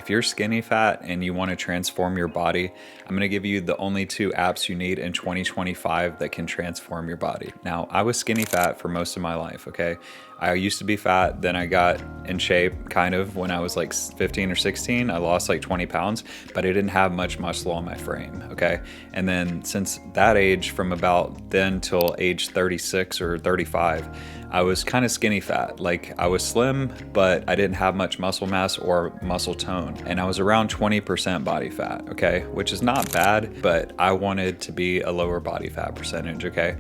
if you're skinny fat and you want to transform your body, I'm going to give you the only two apps you need in 2025 that can transform your body. Now, I was skinny fat for most of my life, okay? I used to be fat, then I got in shape kind of when I was like 15 or 16. I lost like 20 pounds, but I didn't have much muscle on my frame, okay? And then since that age, from about then till age 36 or 35, I was kind of skinny fat. Like I was slim, but I didn't have much muscle mass or muscle tone. And I was around 20% body fat, okay? Which is not bad, but I wanted to be a lower body fat percentage, okay?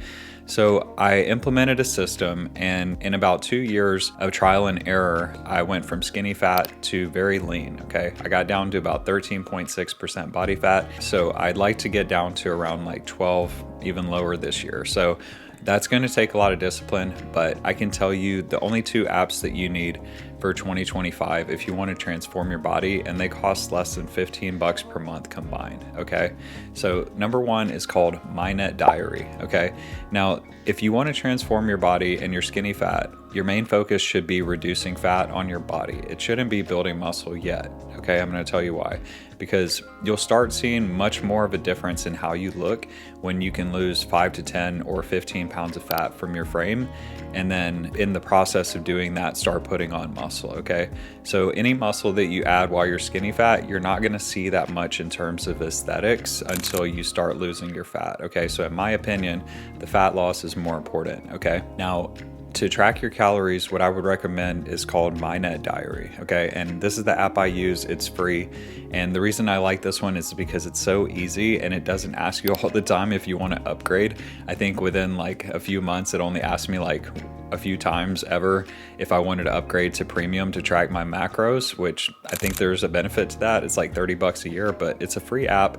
So I implemented a system, and in about 2 years of trial and error, I went from skinny fat to very lean, okay? I got down to about 13.6% body fat. So I'd like to get down to around like 12, even lower this year. So that's going to take a lot of discipline, but I can tell you the only two apps that you need for 2025 if you want to transform your body, and they cost less than $15 per month combined, okay? So number one is called My Net Diary, okay? Now, if you want to transform your body and you're skinny fat, your main focus should be reducing fat on your body. It shouldn't be building muscle yet, okay? I'm going to tell you why. Because you'll start seeing much more of a difference in how you look when you can lose 5 to 10 or 15 pounds of fat from your frame, and then in the process of doing that, start putting on muscle, okay? So any muscle that you add while you're skinny fat, you're not gonna see that much in terms of aesthetics until you start losing your fat, okay? So in my opinion, the fat loss is more important, okay? Now, to track your calories, what I would recommend is called My Net Diary, okay? And this is the app I use, it's free. And the reason I like this one is because it's so easy and it doesn't ask you all the time if you want to upgrade. I think within like a few months, it only asked me like a few times ever if I wanted to upgrade to premium to track my macros, which I think there's a benefit to that. It's like $30 a year, but it's a free app.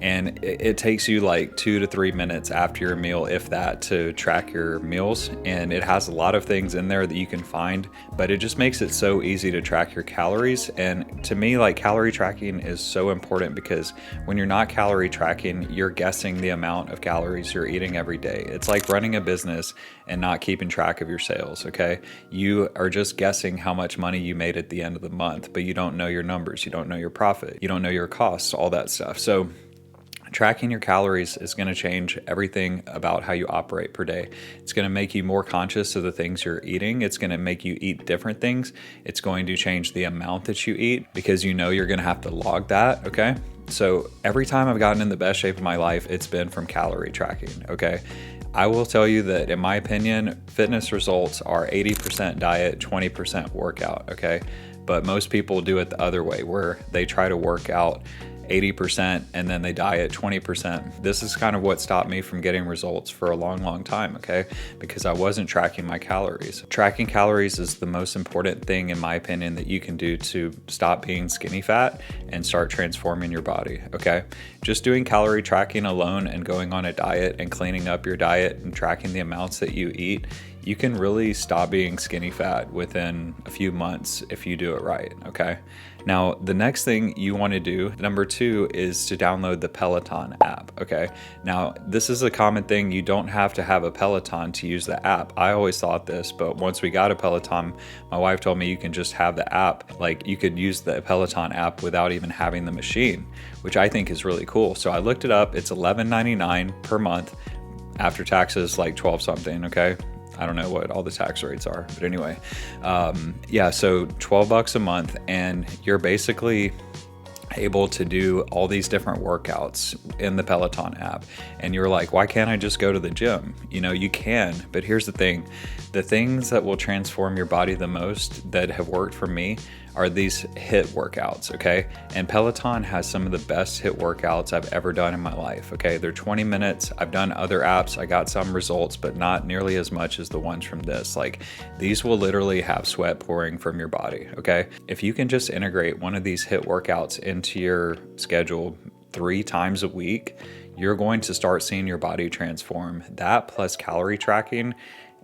And it takes you like 2 to 3 minutes after your meal, if that, to track your meals. And it has a lot of things in there that you can find, but it just makes it so easy to track your calories. And to me, like, calorie tracking is so important because when you're not calorie tracking, you're guessing the amount of calories you're eating every day. It's like running a business and not keeping track of your sales, okay? You are just guessing how much money you made at the end of the month, but you don't know your numbers, you don't know your profit, you don't know your costs, all that stuff. So tracking your calories is going to change everything about how you operate per day. It's going to make you more conscious of the things you're eating. It's going to make you eat different things. It's going to change the amount that you eat because you know you're going to have to log that, okay? So every time I've gotten in the best shape of my life, it's been from calorie tracking, okay? I will tell you that in my opinion, fitness results are 80% diet, 20% workout, okay? But most people do it the other way, where they try to work out 80% and then they diet 20%. This is kind of what stopped me from getting results for a long, long time, okay? Because I wasn't tracking my calories. Tracking calories is the most important thing, in my opinion, that you can do to stop being skinny fat and start transforming your body, okay? Just doing calorie tracking alone and going on a diet and cleaning up your diet and tracking the amounts that you eat, you can really stop being skinny fat within a few months if you do it right, okay? Now, the next thing you want to do, number 2, is to download the Peloton app, okay? Now, this is a common thing. You don't have to have a Peloton to use the app. I always thought this, but once we got a Peloton, my wife told me you can just have the app. Like, you could use the Peloton app without even having the machine, which I think is really cool. So I looked it up. It's $11.99 per month. After taxes, like 12 something, okay? I don't know what all the tax rates are, but anyway, yeah, so $12 a month, and you're basically able to do all these different workouts in the Peloton app. And you're like, why can't I just go to the gym? You know, you can, but here's the thing. The things that will transform your body the most that have worked for me are these HIIT workouts, okay? And Peloton has some of the best HIIT workouts I've ever done in my life, okay? They're 20 minutes. I've done other apps. I got some results, but not nearly as much as the ones from this. Like, these will literally have sweat pouring from your body, okay? If you can just integrate one of these HIIT workouts into your schedule 3 times a week, you're going to start seeing your body transform. That plus calorie tracking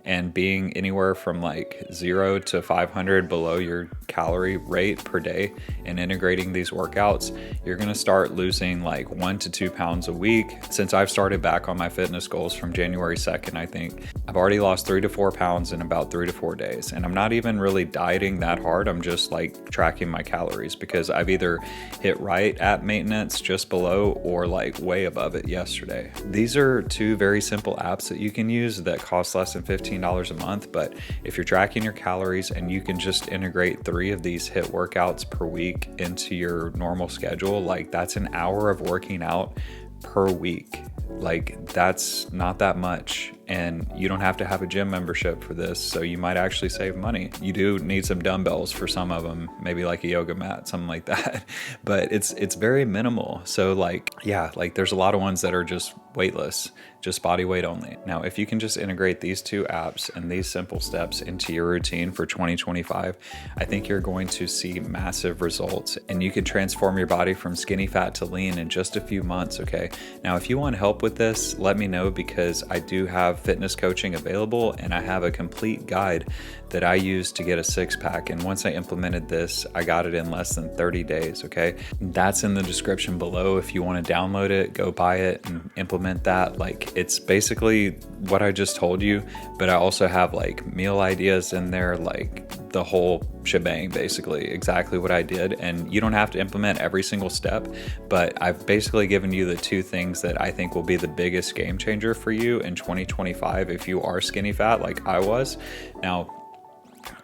and being anywhere from like 0 to 500 below your calorie rate per day and integrating these workouts, you're gonna start losing like 1 to 2 pounds a week. Since I've started back on my fitness goals from January 2nd, I think I've already lost 3 to 4 pounds in about 3 to 4 days. And I'm not even really dieting that hard. I'm just like tracking my calories because I've either hit right at maintenance, just below, or like way above it yesterday. These are two very simple apps that you can use that cost less than $15 a month. But if you're tracking your calories and you can just integrate 3 of these HIIT workouts per week into your normal schedule, like that's an hour of working out per week. Like that's not that much, and you don't have to have a gym membership for this, so you might actually save money. You do need some dumbbells for some of them, maybe like a yoga mat, something like that, but it's very minimal. So like, yeah, like there's a lot of ones that are just weightless, just body weight only. Now, if you can just integrate these 2 apps and these simple steps into your routine for 2025, I think you're going to see massive results, and you can transform your body from skinny fat to lean in just a few months, okay? Now, if you want help with this, let me know, because I do have fitness coaching available, and I have a complete guide that I used to get a 6-pack. And once I implemented this, I got it in less than 30 days, okay? That's in the description below. If you want to download it, go buy it and implement that. Like, it's basically what I just told you, but I also have like meal ideas in there, like the whole shebang, basically exactly what I did. And you don't have to implement every single step, but I've basically given you the 2 things that I think will be the biggest game changer for you in 2025 if you are skinny fat like I was. Now,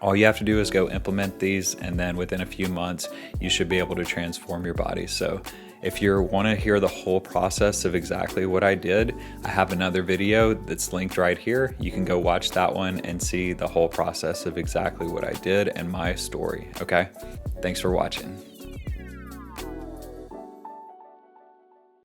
all you have to do is go implement these, and then within a few months, you should be able to transform your body. So if you want to hear the whole process of exactly what I did, I have another video that's linked right here. You can go watch that one and see the whole process of exactly what I did and my story, okay? Thanks for watching.